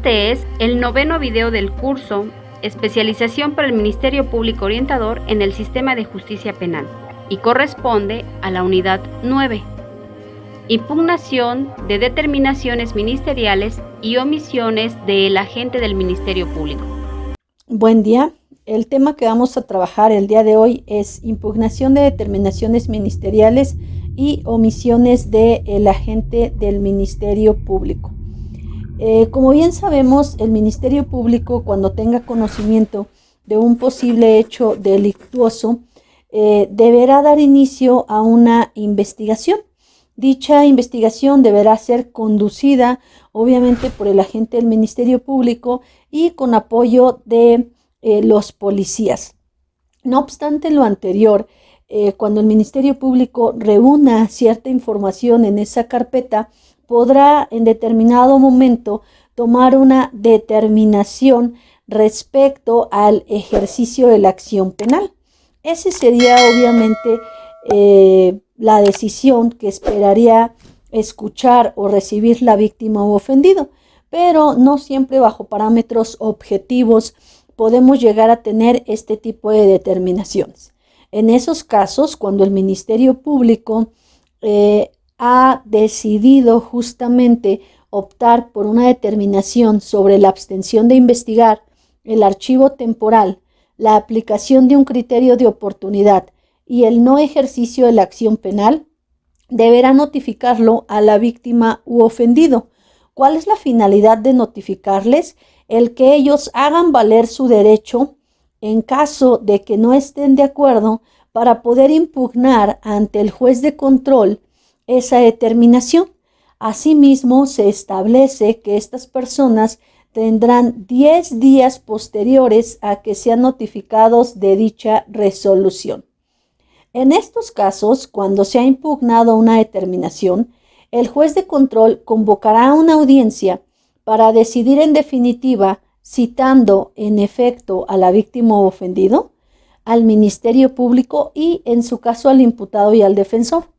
Este es el 9º video del curso Especialización para el Ministerio Público Orientador en el Sistema de Justicia Penal y corresponde a la unidad 9. Impugnación de determinaciones ministeriales y omisiones del agente del Ministerio Público. Buen día. El tema que vamos a trabajar el día de hoy es impugnación de determinaciones ministeriales y omisiones del agente del Ministerio Público. Como bien sabemos, el Ministerio Público, cuando tenga conocimiento de un posible hecho delictuoso, deberá dar inicio a una investigación. Dicha investigación deberá ser conducida, obviamente, por el agente del Ministerio Público y con apoyo de los policías. No obstante lo anterior, cuando el Ministerio Público reúna cierta información en esa carpeta, podrá en determinado momento tomar una determinación respecto al ejercicio de la acción penal. Ese sería obviamente la decisión que esperaría escuchar o recibir la víctima o ofendido, pero no siempre bajo parámetros objetivos podemos llegar a tener este tipo de determinaciones. En esos casos, cuando el Ministerio Público ha decidido justamente optar por una determinación sobre la abstención de investigar, el archivo temporal, la aplicación de un criterio de oportunidad y el no ejercicio de la acción penal, deberá notificarlo a la víctima u ofendido. ¿Cuál es la finalidad de notificarles? El que ellos hagan valer su derecho en caso de que no estén de acuerdo para poder impugnar ante el juez de control esa determinación. Asimismo, se establece que estas personas tendrán 10 días posteriores a que sean notificados de dicha resolución. En estos casos, cuando se ha impugnado una determinación, el juez de control convocará una audiencia para decidir en definitiva, citando en efecto a la víctima o ofendido, al Ministerio Público y, en su caso, al imputado y al defensor.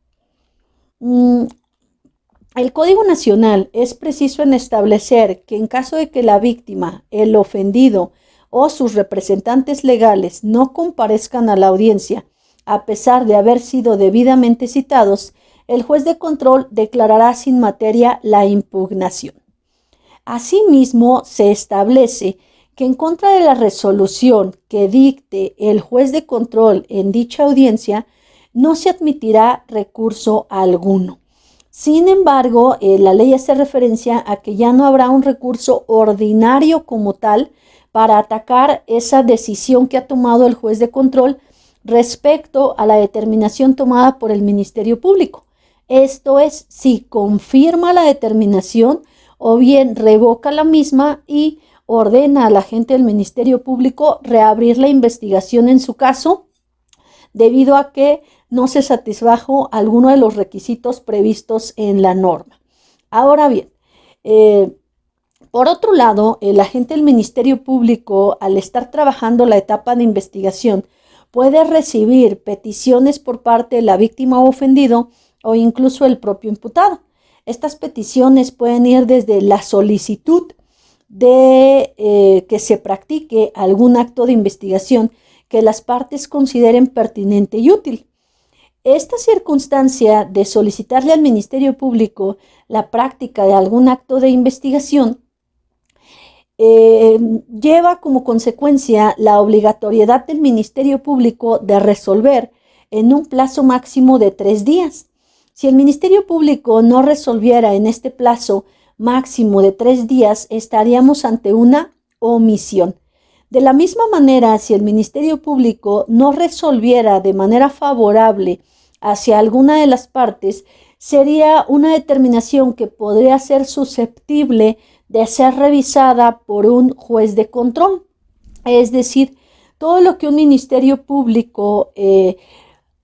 El Código Nacional es preciso en establecer que en caso de que la víctima, el ofendido o sus representantes legales no comparezcan a la audiencia, a pesar de haber sido debidamente citados, el juez de control declarará sin materia la impugnación. Asimismo, se establece que en contra de la resolución que dicte el juez de control en dicha audiencia, no se admitirá recurso alguno. Sin embargo, la ley hace referencia a que ya no habrá un recurso ordinario como tal para atacar esa decisión que ha tomado el juez de control respecto a la determinación tomada por el Ministerio Público. Esto es, si confirma la determinación o bien revoca la misma y ordena al agente del Ministerio Público reabrir la investigación en su caso, debido a que no se satisfajo alguno de los requisitos previstos en la norma. Ahora bien, por otro lado, el agente del Ministerio Público, al estar trabajando la etapa de investigación, puede recibir peticiones por parte de la víctima o ofendido o incluso el propio imputado. Estas peticiones pueden ir desde la solicitud de que se practique algún acto de investigación que las partes consideren pertinente y útil. Esta circunstancia de solicitarle al Ministerio Público la práctica de algún acto de investigación lleva como consecuencia la obligatoriedad del Ministerio Público de resolver en un plazo máximo de 3 días. Si el Ministerio Público no resolviera en este plazo máximo de 3 días, estaríamos ante una omisión. De la misma manera, si el Ministerio Público no resolviera de manera favorable hacia alguna de las partes, sería una determinación que podría ser susceptible de ser revisada por un juez de control. Es decir, todo lo que un Ministerio Público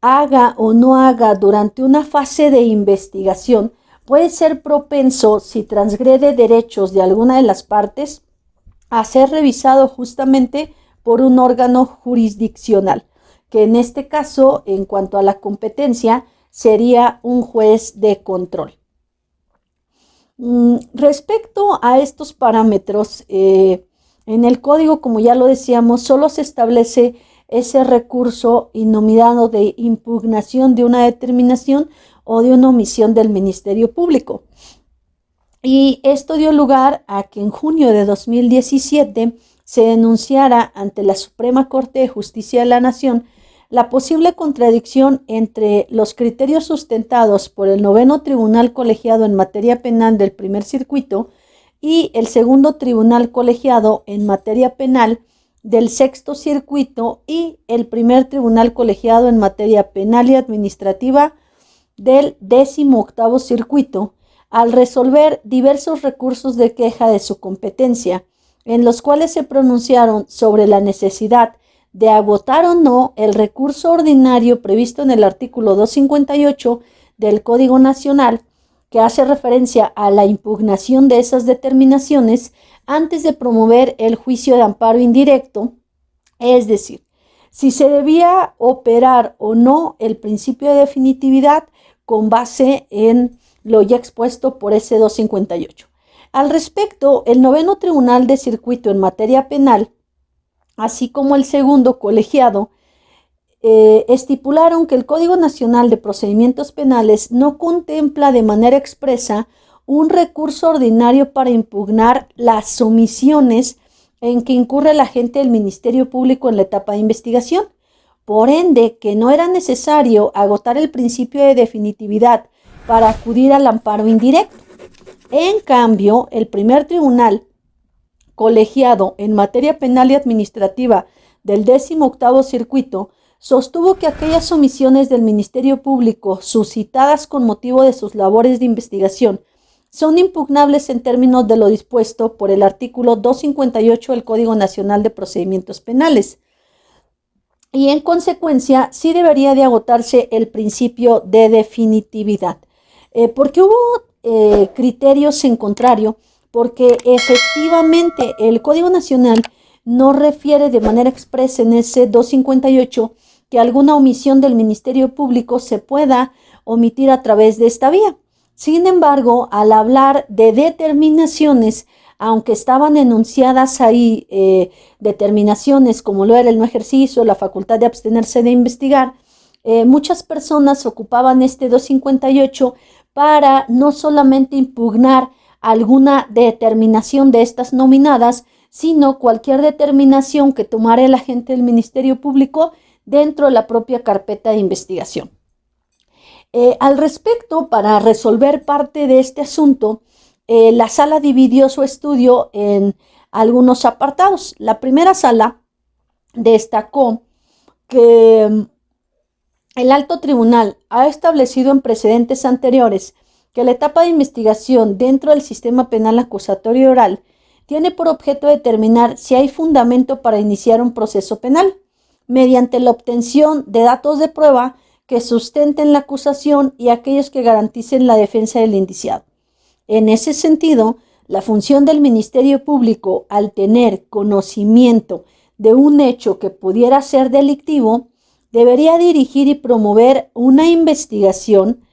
haga o no haga durante una fase de investigación puede ser propenso, si transgrede derechos de alguna de las partes, a ser revisado justamente por un órgano jurisdiccional, que en este caso, en cuanto a la competencia, sería un juez de control. Respecto a estos parámetros, en el código, como ya lo decíamos, solo se establece ese recurso denominado de impugnación de una determinación o de una omisión del Ministerio Público. Y esto dio lugar a que en junio de 2017 se denunciara ante la Suprema Corte de Justicia de la Nación la posible contradicción entre los criterios sustentados por el noveno Tribunal Colegiado en materia penal del primer circuito y el segundo Tribunal Colegiado en materia penal del sexto circuito y el primer Tribunal Colegiado en materia penal y administrativa del 18º circuito, al resolver diversos recursos de queja de su competencia, en los cuales se pronunciaron sobre la necesidad de agotar o no el recurso ordinario previsto en el artículo 258 del Código Nacional, que hace referencia a la impugnación de esas determinaciones antes de promover el juicio de amparo indirecto, es decir, si se debía operar o no el principio de definitividad con base en lo ya expuesto por ese 258. Al respecto, el noveno Tribunal de Circuito en materia penal, así como el segundo colegiado, estipularon que el Código Nacional de Procedimientos Penales no contempla de manera expresa un recurso ordinario para impugnar las omisiones en que incurre el agente del Ministerio Público en la etapa de investigación. Por ende, que no era necesario agotar el principio de definitividad para acudir al amparo indirecto. En cambio, el primer tribunal colegiado en materia penal y administrativa del 18º circuito sostuvo que aquellas omisiones del Ministerio Público suscitadas con motivo de sus labores de investigación son impugnables en términos de lo dispuesto por el artículo 258 del Código Nacional de Procedimientos Penales. Y en consecuencia, sí debería de agotarse el principio de definitividad. Porque hubo criterios en contrario, porque efectivamente el Código Nacional no refiere de manera expresa en ese 258 que alguna omisión del Ministerio Público se pueda omitir a través de esta vía. Sin embargo, al hablar de determinaciones, aunque estaban enunciadas ahí determinaciones como lo era el no ejercicio, la facultad de abstenerse de investigar, muchas personas ocupaban este 258 para no solamente impugnar alguna determinación de estas nominadas, sino cualquier determinación que tomara el agente del Ministerio Público dentro de la propia carpeta de investigación. Al respecto, para resolver parte de este asunto, la sala dividió su estudio en algunos apartados. La primera sala destacó que el alto tribunal ha establecido en precedentes anteriores que la etapa de investigación dentro del sistema penal acusatorio oral tiene por objeto determinar si hay fundamento para iniciar un proceso penal mediante la obtención de datos de prueba que sustenten la acusación y aquellos que garanticen la defensa del indiciado. En ese sentido, la función del Ministerio Público, al tener conocimiento de un hecho que pudiera ser delictivo, debería dirigir y promover una investigación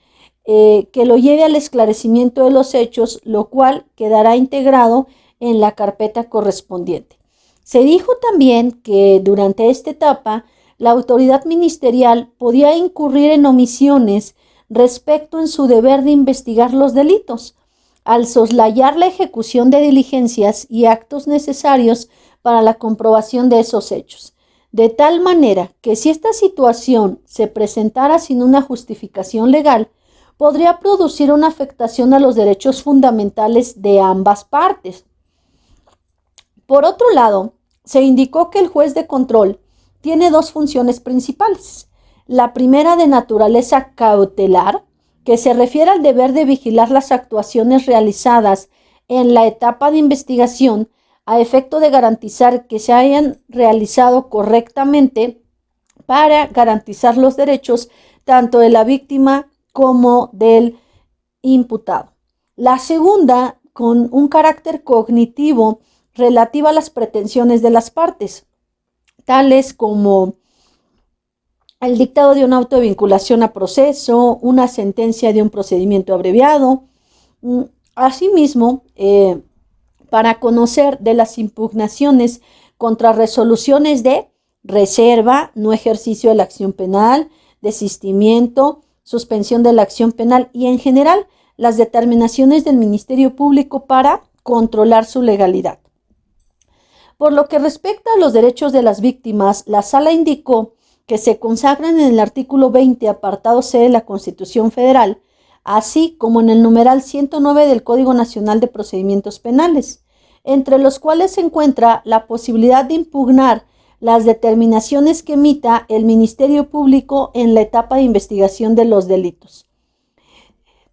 que lo lleve al esclarecimiento de los hechos, lo cual quedará integrado en la carpeta correspondiente. Se dijo también que durante esta etapa la autoridad ministerial podía incurrir en omisiones respecto en su deber de investigar los delitos, al soslayar la ejecución de diligencias y actos necesarios para la comprobación de esos hechos. De tal manera que si esta situación se presentara sin una justificación legal, podría producir una afectación a los derechos fundamentales de ambas partes. Por otro lado, se indicó que el juez de control tiene dos funciones principales. La primera, de naturaleza cautelar, que se refiere al deber de vigilar las actuaciones realizadas en la etapa de investigación a efecto de garantizar que se hayan realizado correctamente para garantizar los derechos tanto de la víctima como del imputado. La segunda, con un carácter cognitivo relativa a las pretensiones de las partes, tales como el dictado de un auto de vinculación a proceso, una sentencia de un procedimiento abreviado, Asimismo, para conocer de las impugnaciones contra resoluciones de reserva, no ejercicio de la acción penal, desistimiento, suspensión de la acción penal y en general las determinaciones del Ministerio Público para controlar su legalidad. Por lo que respecta a los derechos de las víctimas, la Sala indicó que se consagran en el artículo 20, apartado C de la Constitución Federal, así como en el numeral 109 del Código Nacional de Procedimientos Penales, entre los cuales se encuentra la posibilidad de impugnar las determinaciones que emita el Ministerio Público en la etapa de investigación de los delitos.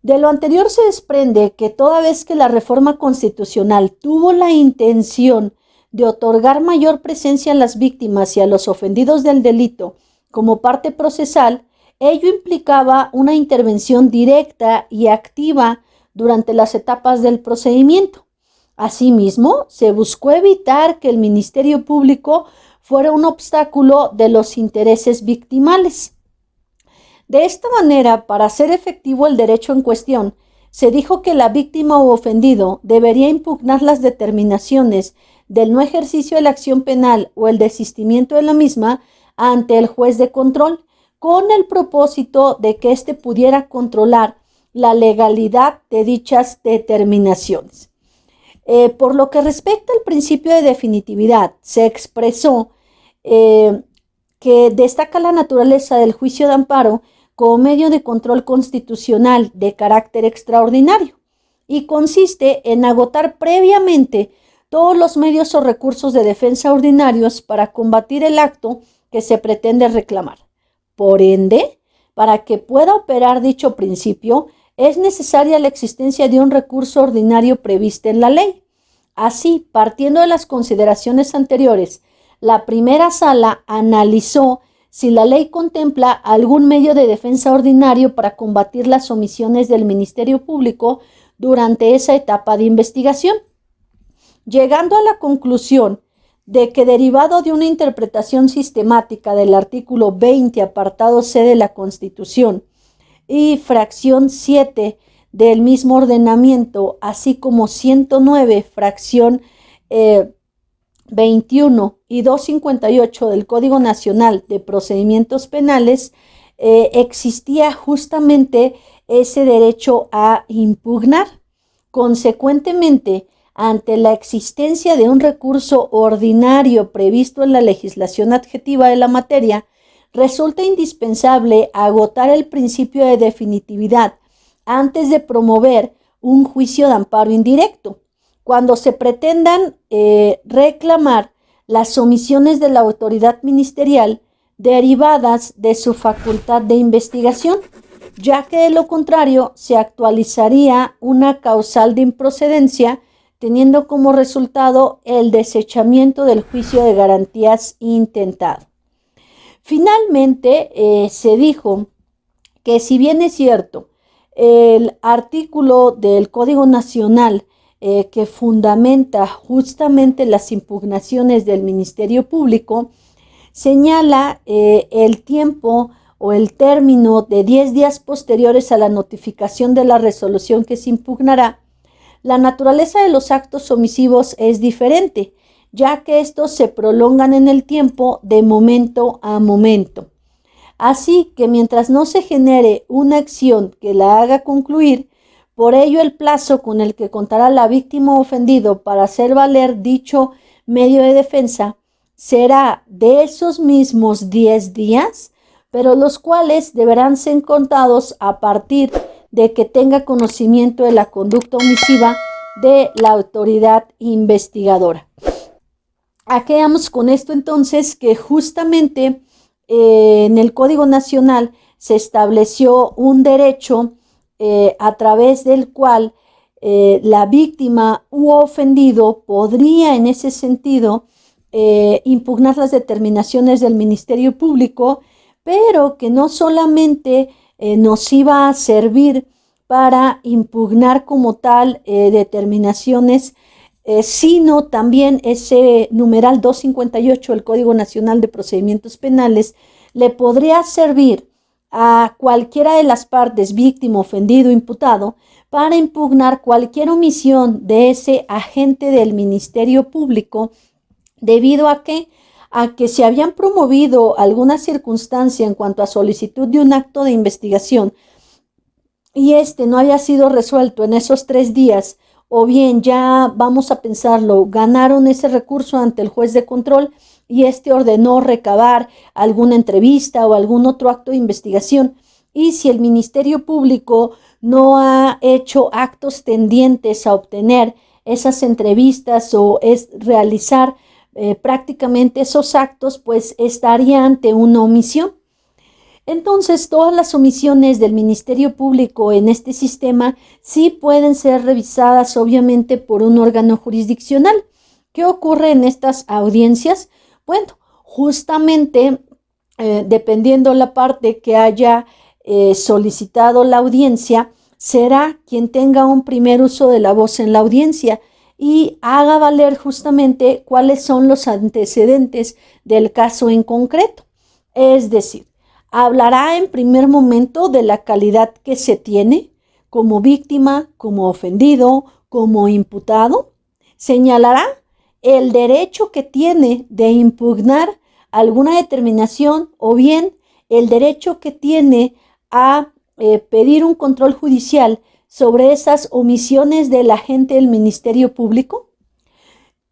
De lo anterior se desprende que toda vez que la reforma constitucional tuvo la intención de otorgar mayor presencia a las víctimas y a los ofendidos del delito como parte procesal, ello implicaba una intervención directa y activa durante las etapas del procedimiento. Asimismo, se buscó evitar que el Ministerio Público fuera un obstáculo de los intereses victimales. De esta manera, para hacer efectivo el derecho en cuestión, se dijo que la víctima o ofendido debería impugnar las determinaciones del no ejercicio de la acción penal o el desistimiento de la misma ante el juez de control, con el propósito de que éste pudiera controlar la legalidad de dichas determinaciones. Por lo que respecta al principio de definitividad, se expresó que destaca la naturaleza del juicio de amparo como medio de control constitucional de carácter extraordinario y consiste en agotar previamente todos los medios o recursos de defensa ordinarios para combatir el acto que se pretende reclamar. Por ende, para que pueda operar dicho principio, es necesaria la existencia de un recurso ordinario previsto en la ley. Así, partiendo de las consideraciones anteriores, la primera sala analizó si la ley contempla algún medio de defensa ordinario para combatir las omisiones del Ministerio Público durante esa etapa de investigación, llegando a la conclusión de que derivado de una interpretación sistemática del artículo 20, apartado C de la Constitución y fracción 7 del mismo ordenamiento, así como 109, fracción 21 y 258 del Código Nacional de Procedimientos Penales, existía justamente ese derecho a impugnar. Consecuentemente, ante la existencia de un recurso ordinario previsto en la legislación adjetiva de la materia, resulta indispensable agotar el principio de definitividad antes de promover un juicio de amparo indirecto, cuando se pretendan reclamar las omisiones de la autoridad ministerial derivadas de su facultad de investigación, ya que de lo contrario se actualizaría una causal de improcedencia, teniendo como resultado el desechamiento del juicio de garantías intentado. Finalmente, se dijo que si bien es cierto, el artículo del Código Nacional que fundamenta justamente las impugnaciones del Ministerio Público, señala el tiempo o el término de 10 días posteriores a la notificación de la resolución que se impugnará. La naturaleza de los actos omisivos es diferente, ya que estos se prolongan en el tiempo de momento a momento. Así que mientras no se genere una acción que la haga concluir, por ello el plazo con el que contará la víctima ofendido para hacer valer dicho medio de defensa será de esos mismos 10 días, pero los cuales deberán ser contados a partir de que tenga conocimiento de la conducta omisiva de la autoridad investigadora. ¿A qué vamos con esto entonces? Que justamente en el Código Nacional se estableció un derecho a través del cual la víctima u ofendido podría en ese sentido impugnar las determinaciones del Ministerio Público, pero que no solamente nos iba a servir para impugnar como tal determinaciones, sino también ese numeral 258 del Código Nacional de Procedimientos Penales le podría servir a cualquiera de las partes, víctima, ofendido, imputado, para impugnar cualquier omisión de ese agente del Ministerio Público debido a que se habían promovido alguna circunstancia en cuanto a solicitud de un acto de investigación y no había sido resuelto en esos 3 días, o bien ya vamos a pensarlo, ganaron ese recurso ante el juez de control y ordenó recabar alguna entrevista o algún otro acto de investigación. Y si el Ministerio Público no ha hecho actos tendientes a obtener esas entrevistas o realizar prácticamente esos actos, pues estaría ante una omisión. Entonces, todas las omisiones del Ministerio Público en este sistema sí pueden ser revisadas, obviamente, por un órgano jurisdiccional. ¿Qué ocurre en estas audiencias? Bueno, justamente dependiendo la parte que haya solicitado la audiencia, será quien tenga un primer uso de la voz en la audiencia y haga valer justamente cuáles son los antecedentes del caso en concreto. Es decir, hablará en primer momento de la calidad que se tiene como víctima, como ofendido, como imputado. Señalará el derecho que tiene de impugnar alguna determinación o bien el derecho que tiene a pedir un control judicial sobre esas omisiones del agente del Ministerio Público.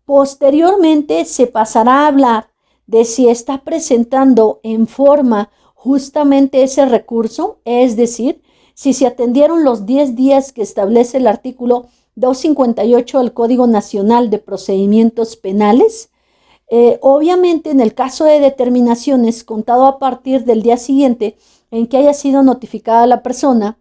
Posteriormente se pasará a hablar de si está presentando en forma justamente ese recurso, es decir, si se atendieron los 10 días que establece el artículo 258 del Código Nacional de Procedimientos Penales. Obviamente, en el caso de determinaciones, contado a partir del día siguiente en que haya sido notificada la persona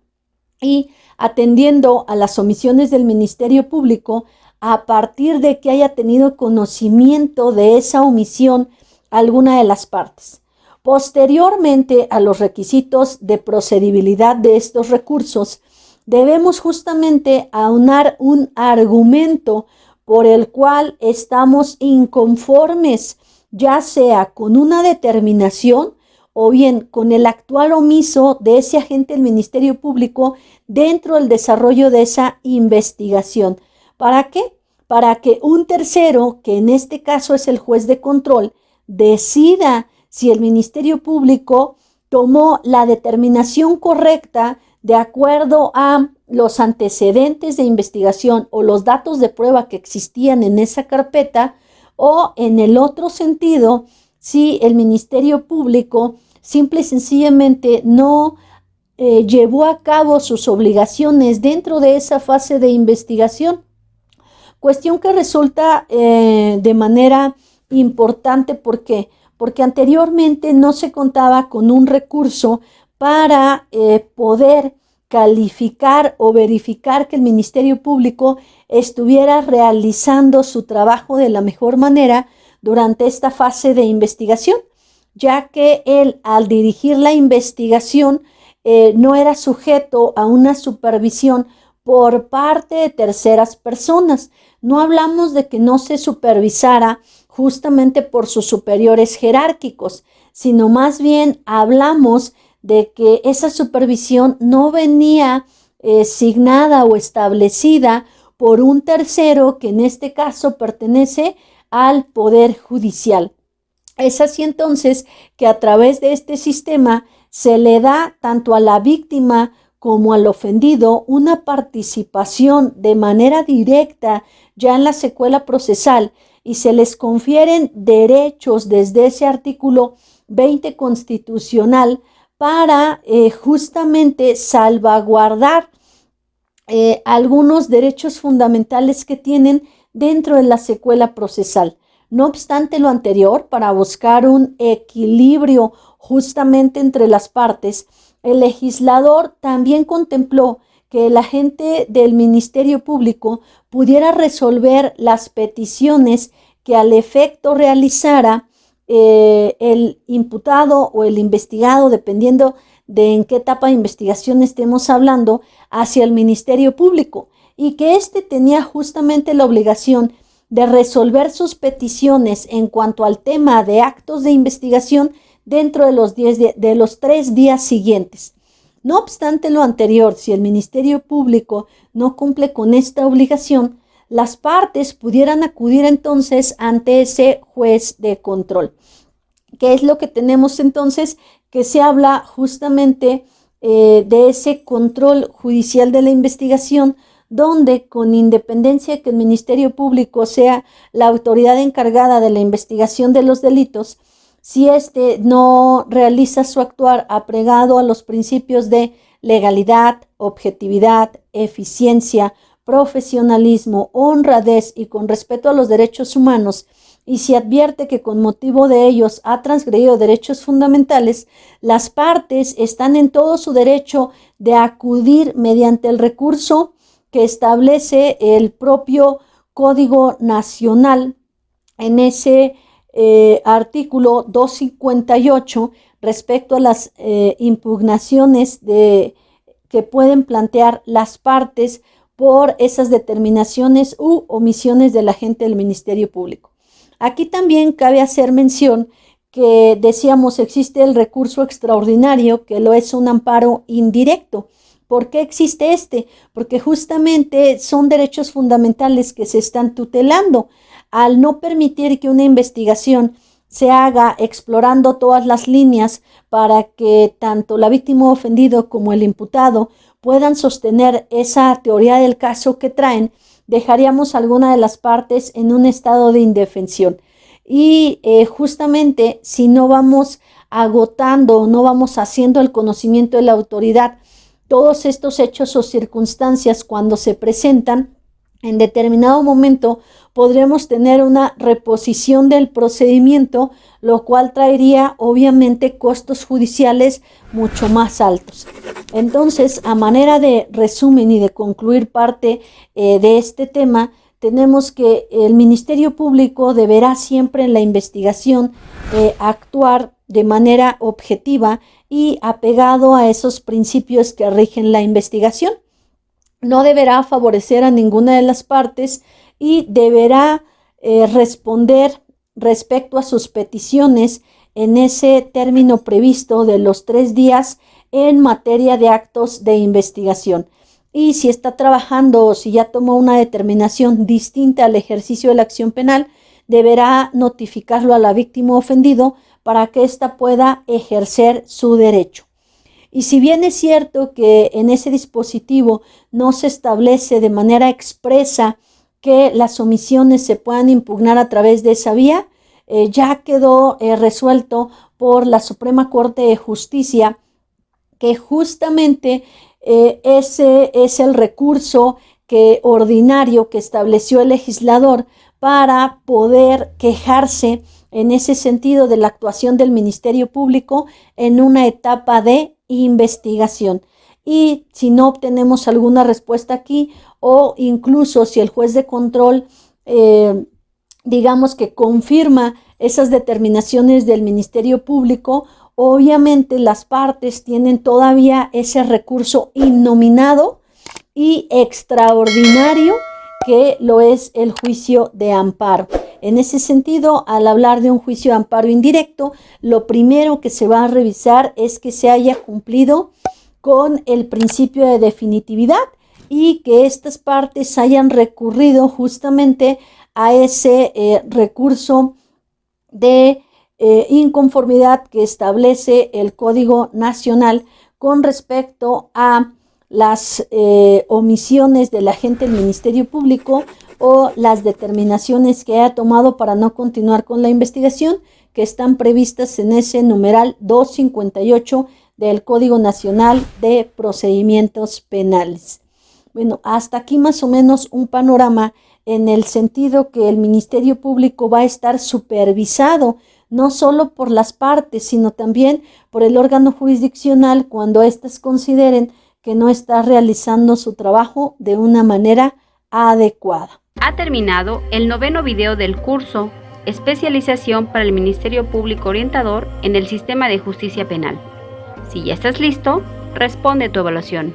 y atendiendo a las omisiones del Ministerio Público, a partir de que haya tenido conocimiento de esa omisión alguna de las partes. Posteriormente a los requisitos de procedibilidad de estos recursos, debemos justamente aunar un argumento por el cual estamos inconformes, ya sea con una determinación o bien con el actual omiso de ese agente del Ministerio Público dentro del desarrollo de esa investigación. ¿Para qué? Para que un tercero, que en este caso es el juez de control, decida si el Ministerio Público tomó la determinación correcta de acuerdo a los antecedentes de investigación o los datos de prueba que existían en esa carpeta, o en el otro sentido, si el Ministerio Público simple y sencillamente no llevó a cabo sus obligaciones dentro de esa fase de investigación. Cuestión que resulta de manera importante porque anteriormente no se contaba con un recurso para poder calificar o verificar que el Ministerio Público estuviera realizando su trabajo de la mejor manera durante esta fase de investigación, ya que él, al dirigir la investigación, no era sujeto a una supervisión por parte de terceras personas. No hablamos de que no se supervisara justamente por sus superiores jerárquicos, sino más bien hablamos de que esa supervisión no venía signada o establecida por un tercero que en este caso pertenece al Poder Judicial. Es así entonces que a través de este sistema se le da tanto a la víctima como al ofendido una participación de manera directa ya en la secuela procesal y se les confieren derechos desde ese artículo 20 constitucional para justamente salvaguardar algunos derechos fundamentales que tienen dentro de la secuela procesal. No obstante lo anterior, para buscar un equilibrio justamente entre las partes, el legislador también contempló que el agente del Ministerio Público pudiera resolver las peticiones que al efecto realizara el imputado o el investigado, dependiendo de en qué etapa de investigación estemos hablando, hacia el Ministerio Público, y que tenía justamente la obligación de resolver sus peticiones en cuanto al tema de actos de investigación dentro de los 3 días siguientes. No obstante lo anterior, si el Ministerio Público no cumple con esta obligación, las partes pudieran acudir entonces ante ese juez de control. ¿Qué es lo que tenemos entonces? Que se habla justamente de ese control judicial de la investigación, donde con independencia que el Ministerio Público sea la autoridad encargada de la investigación de los delitos, si éste no realiza su actuar apegado a los principios de legalidad, objetividad, eficiencia, profesionalismo, honradez y con respeto a los derechos humanos, y si advierte que con motivo de ellos ha transgredido derechos fundamentales, las partes están en todo su derecho de acudir mediante el recurso que establece el propio Código Nacional en ese artículo 258 respecto a las impugnaciones que pueden plantear las partes por esas determinaciones u omisiones del agente del Ministerio Público. Aquí también cabe hacer mención que decíamos existe el recurso extraordinario, que lo es un amparo indirecto. ¿Por qué existe este? Porque justamente son derechos fundamentales que se están tutelando. Al no permitir que una investigación se haga explorando todas las líneas para que tanto la víctima ofendido como el imputado puedan sostener esa teoría del caso que traen, dejaríamos a alguna de las partes en un estado de indefensión. Y justamente si no vamos agotando, no vamos haciendo el conocimiento de la autoridad todos estos hechos o circunstancias cuando se presentan, en determinado momento podremos tener una reposición del procedimiento, lo cual traería obviamente costos judiciales mucho más altos. Entonces, a manera de resumen y de concluir parte de este tema, tenemos que el Ministerio Público deberá siempre en la investigación actuar de manera objetiva y apegado a esos principios que rigen la investigación. No deberá favorecer a ninguna de las partes y deberá responder respecto a sus peticiones en ese término previsto de los 3 días en materia de actos de investigación. Y si está trabajando o si ya tomó una determinación distinta al ejercicio de la acción penal, deberá notificarlo a la víctima ofendido para que ésta pueda ejercer su derecho. Y si bien es cierto que en ese dispositivo no se establece de manera expresa que las omisiones se puedan impugnar a través de esa vía, ya quedó resuelto por la Suprema Corte de Justicia que justamente ese es el recurso ordinario que estableció el legislador para poder quejarse en ese sentido de la actuación del Ministerio Público en una etapa de investigación. Y si no obtenemos alguna respuesta aquí, o incluso si el juez de control digamos que confirma esas determinaciones del Ministerio Público, obviamente las partes tienen todavía ese recurso innominado y extraordinario que lo es el juicio de amparo. En ese sentido, al hablar de un juicio de amparo indirecto, lo primero que se va a revisar es que se haya cumplido con el principio de definitividad y que estas partes hayan recurrido justamente a ese recurso de inconformidad que establece el Código Nacional con respecto a las omisiones del agente del Ministerio Público o las determinaciones que haya tomado para no continuar con la investigación, que están previstas en ese numeral 258 del Código Nacional de Procedimientos Penales. Bueno, hasta aquí más o menos un panorama en el sentido que el Ministerio Público va a estar supervisado no solo por las partes, sino también por el órgano jurisdiccional cuando éstas consideren que no está realizando su trabajo de una manera adecuada. Ha terminado el 9º video del curso Especialización para el Ministerio Público Orientador en el Sistema de Justicia Penal. Si ya estás listo, responde tu evaluación.